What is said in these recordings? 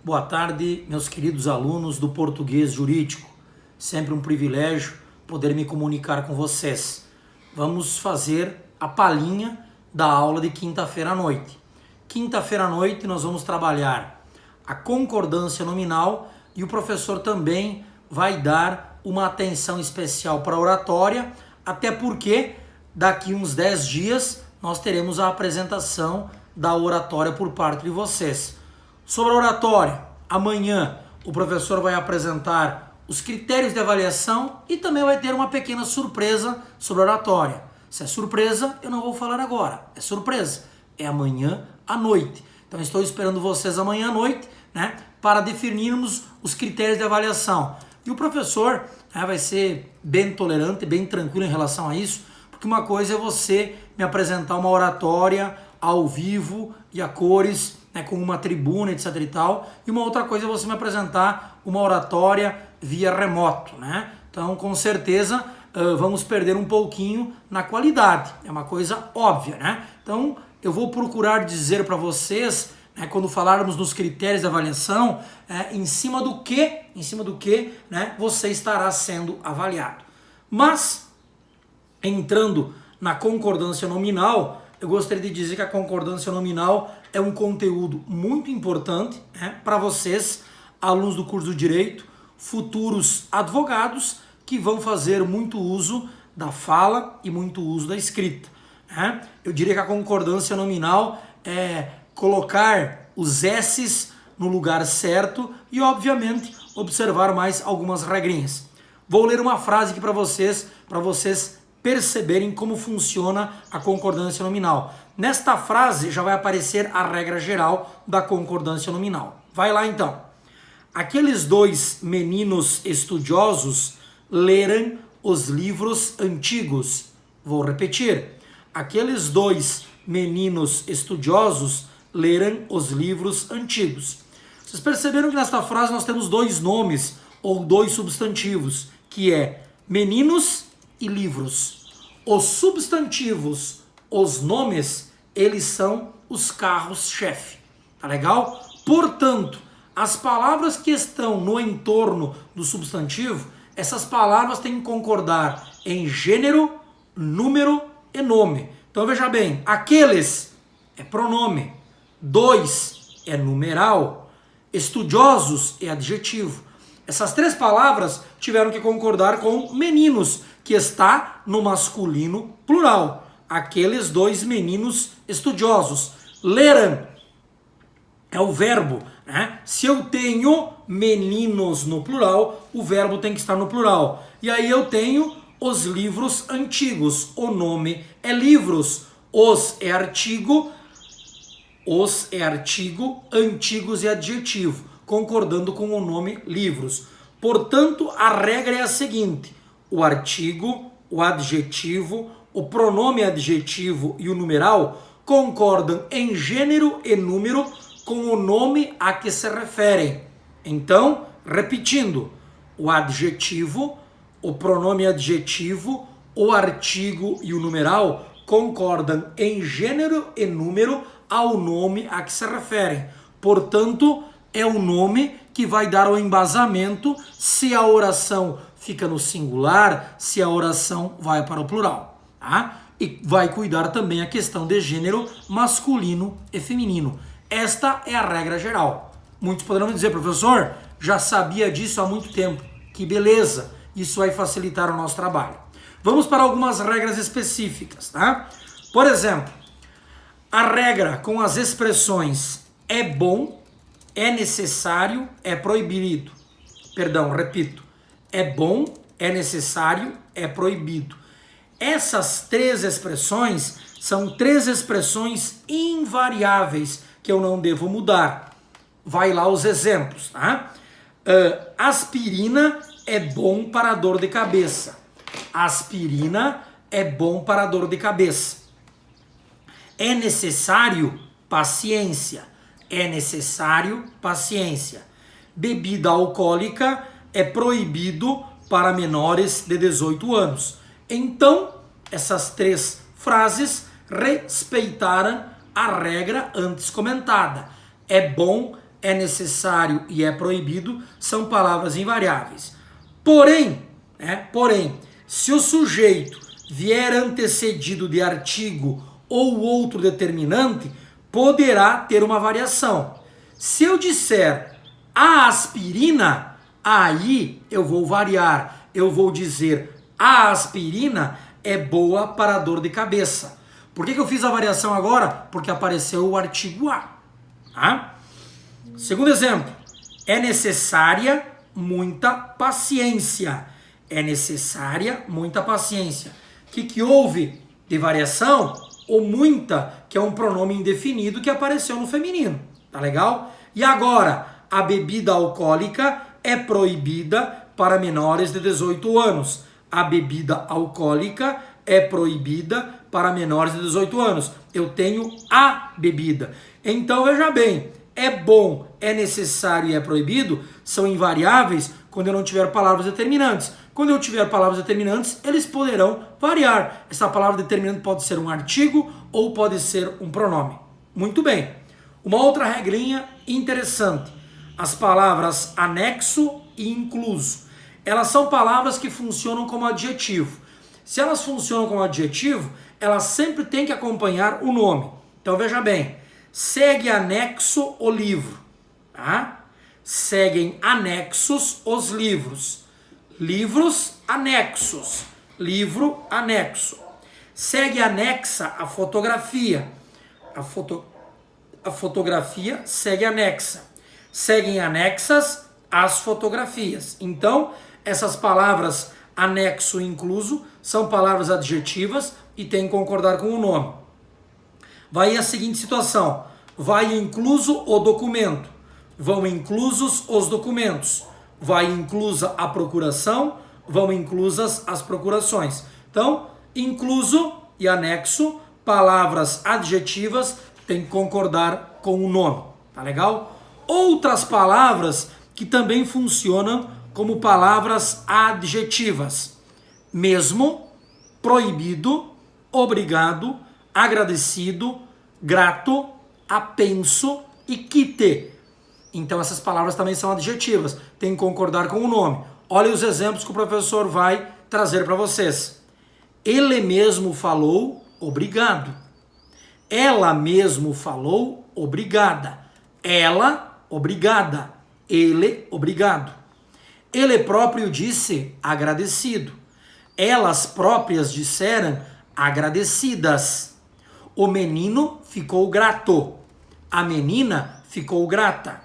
Boa tarde, meus queridos alunos do português jurídico. Sempre um privilégio poder me comunicar com vocês. Vamos fazer a palhinha da aula de quinta-feira à noite. Quinta-feira à noite nós vamos trabalhar a concordância nominal e o professor também vai dar uma atenção especial para a oratória, até porque daqui uns 10 dias nós teremos a apresentação da oratória por parte de vocês. Sobre a oratória, amanhã o professor vai apresentar os critérios de avaliação e também vai ter uma pequena surpresa sobre a oratória. Se é surpresa, eu não vou falar agora. É surpresa. É amanhã à noite. Então estou esperando vocês amanhã à noite, né, para definirmos os critérios de avaliação. E o professor vai ser bem tolerante, bem tranquilo em relação a isso, porque uma coisa é você me apresentar uma oratória ao vivo e a cores, né, com uma tribuna, etc e tal, e uma outra coisa é você me apresentar uma oratória via remoto, né? Então, com certeza, vamos perder um pouquinho na qualidade, é uma coisa óbvia, né? Então, eu vou procurar dizer para vocês, né, quando falarmos dos critérios de avaliação, em cima do que, né, você estará sendo avaliado. Mas, entrando na concordância nominal, eu gostaria de dizer que a concordância nominal é um conteúdo muito importante, né, para vocês, alunos do curso do Direito, futuros advogados que vão fazer muito uso da fala e muito uso da escrita, né? Eu diria que a concordância nominal é colocar os S's no lugar certo e, obviamente, observar mais algumas regrinhas. Vou ler uma frase aqui para vocês perceberem como funciona a concordância nominal. Nesta frase já vai aparecer a regra geral da concordância nominal. Vai lá então. Aqueles dois meninos estudiosos leram os livros antigos. Vou repetir. Aqueles dois meninos estudiosos leram os livros antigos. Vocês perceberam que nesta frase nós temos dois nomes ou dois substantivos, que é meninos e livros. Os substantivos, os nomes, eles são os carros-chefe. Tá legal? Portanto, as palavras que estão no entorno do substantivo, essas palavras têm que concordar em gênero, número e nome. Então veja bem, aqueles é pronome, dois é numeral, estudiosos é adjetivo. Essas três palavras tiveram que concordar com meninos, que está no masculino plural. Aqueles dois meninos estudiosos. Leram é o verbo, né? Se eu tenho meninos no plural, o verbo tem que estar no plural. E aí eu tenho os livros antigos. O nome é livros. Os é artigo, antigos é adjetivo, concordando com o nome livros. Portanto, a regra é a seguinte: o artigo, o adjetivo, o pronome adjetivo e o numeral concordam em gênero e número com o nome a que se referem. Então, repetindo, o adjetivo, o pronome adjetivo, o artigo e o numeral concordam em gênero e número ao nome a que se referem. Portanto, é o nome que vai dar o embasamento se a oração fica no singular, se a oração vai para o plural, tá? E vai cuidar também a questão de gênero masculino e feminino. Esta é a regra geral. Muitos poderão dizer, professor, já sabia disso há muito tempo. Que beleza, isso vai facilitar o nosso trabalho. Vamos para algumas regras específicas, tá? Por exemplo, a regra com as expressões é bom, é necessário, é proibido. Perdão, repito. É bom, é necessário, é proibido. Essas três expressões são três expressões invariáveis que eu não devo mudar. Vai lá os exemplos, tá? Aspirina é bom para dor de cabeça. Aspirina é bom para dor de cabeça. É necessário paciência. É necessário paciência. Bebida alcoólica é proibido para menores de 18 anos. Então, essas três frases respeitaram a regra antes comentada. É bom, é necessário e é proibido são palavras invariáveis. Porém, se o sujeito vier antecedido de artigo ou outro determinante, poderá ter uma variação. Se eu disser a aspirina, aí eu vou variar. Eu vou dizer a aspirina é boa para dor de cabeça. Por que eu fiz a variação agora? Porque apareceu o artigo a. Tá? Segundo exemplo, é necessária muita paciência. É necessária muita paciência. O que houve de variação? O muita, que é um pronome indefinido que apareceu no feminino. Tá legal? E agora, a bebida alcoólica é proibida para menores de 18 anos. A bebida alcoólica é proibida para menores de 18 anos. Eu tenho a bebida. Então, veja bem, é bom, é necessário e é proibido são invariáveis quando eu não tiver palavras determinantes. Quando eu tiver palavras determinantes, eles poderão variar. Essa palavra determinante pode ser um artigo ou pode ser um pronome. Muito bem. Uma outra regrinha interessante. As palavras anexo e incluso. Elas são palavras que funcionam como adjetivo. Se elas funcionam como adjetivo, elas sempre têm que acompanhar o nome. Então veja bem, segue anexo o livro. Tá? Seguem anexos os livros. Livros anexos. Livro anexo. Segue anexa a fotografia. A fotografia segue anexa. Seguem anexas as fotografias. Então, essas palavras anexo e incluso são palavras adjetivas e tem que concordar com o nome. Vai a seguinte situação. Vai incluso o documento. Vão inclusos os documentos. Vai inclusa a procuração. Vão inclusas as procurações. Então, incluso e anexo, palavras adjetivas, tem que concordar com o nome. Tá legal? Outras palavras que também funcionam como palavras adjetivas. Mesmo, proibido, obrigado, agradecido, grato, apenso e quite. Então essas palavras também são adjetivas. Tem que concordar com o nome. Olha os exemplos que o professor vai trazer para vocês. Ele mesmo falou, obrigado. Ela mesmo falou, obrigada. Ela, obrigada. Ele, obrigado. Ele próprio disse, agradecido. Elas próprias disseram, agradecidas. O menino ficou grato. A menina ficou grata.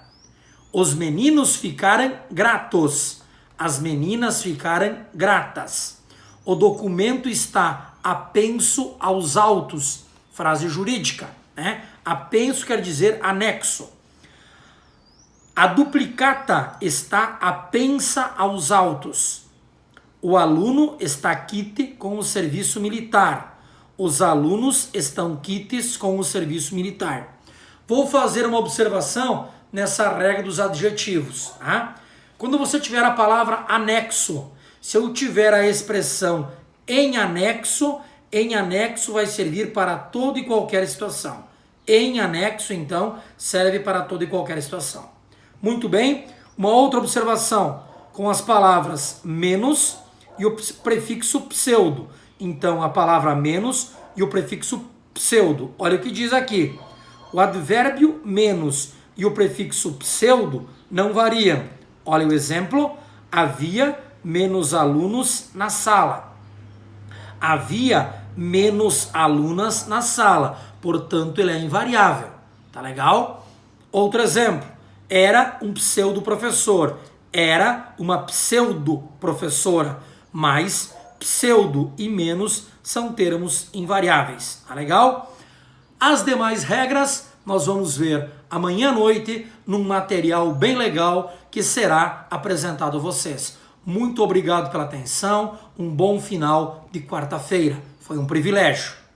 Os meninos ficaram gratos. As meninas ficaram gratas. O documento está apenso aos autos. Frase jurídica, né? Apenso quer dizer anexo. A duplicata está apensa aos autos. O aluno está quite com o serviço militar. Os alunos estão quites com o serviço militar. Vou fazer uma observação nessa regra dos adjetivos. Tá? Quando você tiver a palavra anexo, se eu tiver a expressão em anexo vai servir para toda e qualquer situação. Em anexo, então, serve para toda e qualquer situação. Muito bem. Uma outra observação com as palavras menos e o prefixo pseudo. Então, a palavra menos e o prefixo pseudo. Olha o que diz aqui. O advérbio menos e o prefixo pseudo não variam. Olha o exemplo. Havia menos alunos na sala. Havia menos alunas na sala. Portanto, ele é invariável. Tá legal? Outro exemplo. Era um pseudo-professor. Era uma pseudo-professora. Mas pseudo e menos são termos invariáveis. Tá legal? As demais regras nós vamos ver amanhã à noite num material bem legal que será apresentado a vocês. Muito obrigado pela atenção. Um bom final de quarta-feira. Foi um privilégio.